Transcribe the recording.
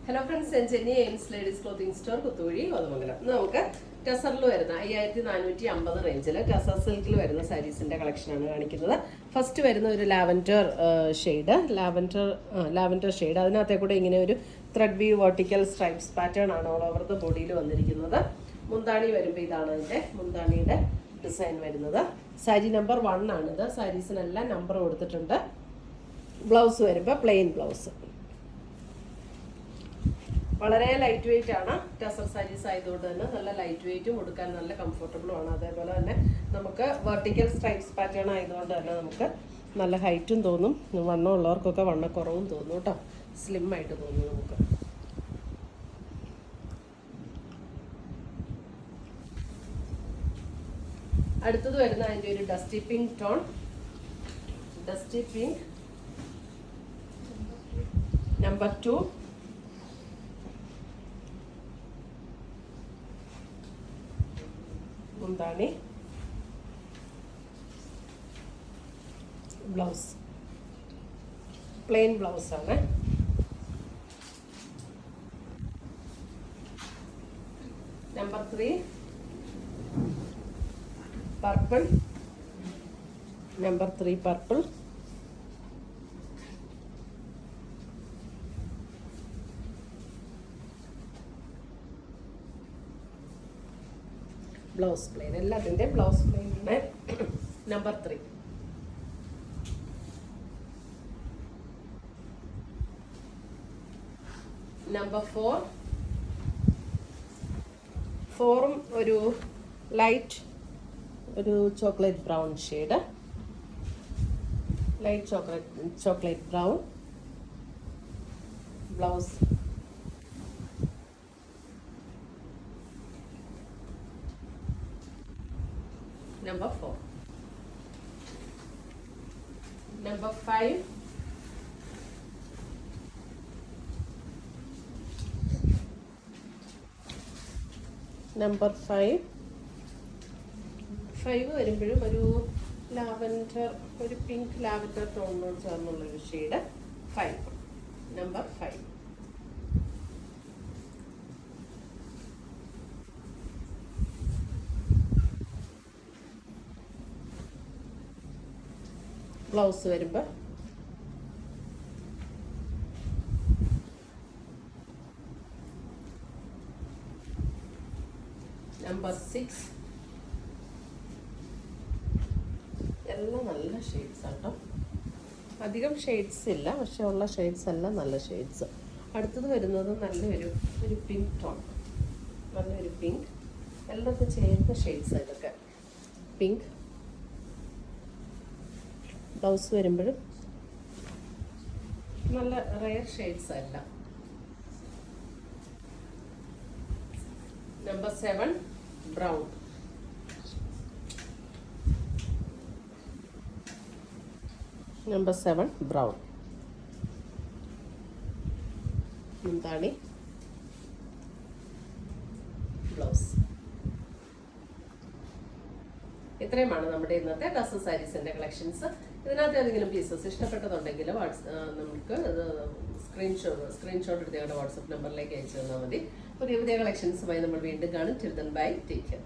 Hello friends, ഞാൻ Chennai Aims ladies clothing store Kuthuvazhi Kothamangalam. നമുക്ക് ടസറിൽ വരുന്ന 5450 റേഞ്ചിൽ ടസർ സിൽക്കിൽ വരുന്ന സാരീസിന്റെ കളക്ഷനാണ് കാണിക്കുന്നത്. ഫസ്റ്റ് വരുന്ന ഒരു ലാവൻഡർ ഷെയ്ഡ് അതിനകത്തെ കൂടെ ഇങ്ങനെ ഒരു ത്രെഡ് വി വെർട്ടിക്കൽ സ്ട്രൈപ്സ് പാറ്റേൺ ആണ് ഓൾ ഓവർ ദ ബോഡിയിൽ വന്നിരിക്കുന്നത്. മുന്താണി വരുമ്പോൾ ഇതാണ് അതിൻ്റെ മുന്താണിയുടെ ഡിസൈൻ വരുന്നത്. സാരി നമ്പർ 1 ആണിത്. സാരീസിനെല്ലാം നമ്പർ കൊടുത്തിട്ടുണ്ട്. ബ്ലൗസ് വരുമ്പോൾ പ്ലെയിൻ ബ്ലൗസ്. വളരെ ലൈറ്റ് വെയിറ്റ് ആണ്. ടസർ സാരീസ് ആയതുകൊണ്ട് തന്നെ നല്ല ലൈറ്റ് വെയിറ്റും കൊടുക്കാൻ നല്ല കംഫർട്ടബിളും ആണ്. അതേപോലെ തന്നെ നമുക്ക് വെർട്ടിക്കൽ സ്ട്രൈപ്സ് പാറ്റേൺ ആയതുകൊണ്ട് തന്നെ നമുക്ക് നല്ല ഹൈറ്റും തോന്നും, വണ്ണം ഉള്ളവർക്കൊക്കെ വണ്ണക്കുറവും തോന്നും കേട്ടോ. സ്ലിം ആയിട്ട് തോന്നും നമുക്ക്. അടുത്തത് വരുന്ന അതിൻ്റെ ഒരു dusty pink tone. Dusty pink number 2. മുന്താണി, ബ്ലൗസ് പ്ലെയിൻ ബ്ലൗസ് ആണ്. Number 3 purple. Number 3 purple. Blouse plain, എല്ലാത്തിൻ്റെ ബ്ലൗസ് പ്ലെയിൻ ആണ്. നമ്പർ 3 നമ്പർ 4 ഒരു ലൈറ്റ് ഒരു chocolate brown shade. Light chocolate brown. Blouse number 4. Number 5 വരുമ്പോഴും ഒരു ലാവൻഡർ, ഒരു പിങ്ക് ലാവൻഡർ ടോണിനോട് ചേർന്നുള്ളൊരു ഷെയ്ഡ്. 5 നമ്പർ 5. ബ്ലൗസ് വരുമ്പോൾ നമ്പർ 6. എല്ലാം നല്ല ഷെയ്ഡ്സ് ആട്ടോ. അധികം ഷെയ്ഡ്സ് ഇല്ല, പക്ഷെ ഉള്ള ഷെയ്ഡ്സ് എല്ലാം നല്ല ഷെയ്ഡ്സ്. അടുത്തത് വരുന്നത് നല്ലൊരു പിങ്ക് ടോൺ. നല്ലൊരു പിങ്ക്, എല്ലാവർക്കും ചേർന്ന ഷെയ്ഡ്സ് ഇതൊക്കെ. പിങ്ക്. ബ്ലൗസ് വരുമ്പോഴും നല്ല റെയർ ഷെയ്ഡ്സ് അല്ല. Number 7 brown. Number 7 brown. മുന്താണി, ബ്ലൗസ്. ഇത്രയുമാണ് നമ്മുടെ ഇന്നത്തെ ടസർ സാരീസിന്റെ കളക്ഷൻസ്. ഇതിനകത്ത് ഏതെങ്കിലും പീസസ് ഇഷ്ടപ്പെട്ടതുണ്ടെങ്കിൽ നമുക്ക് സ്ക്രീൻഷോട്ട് എടുത്ത് ഞങ്ങളുടെ വാട്സപ്പ് നമ്പറിലേക്ക് അയച്ചു തന്നാൽ മതി. പുതിയ കളക്ഷൻസുമായി നമ്മൾ വീണ്ടും കാണും. Till then bye, take care.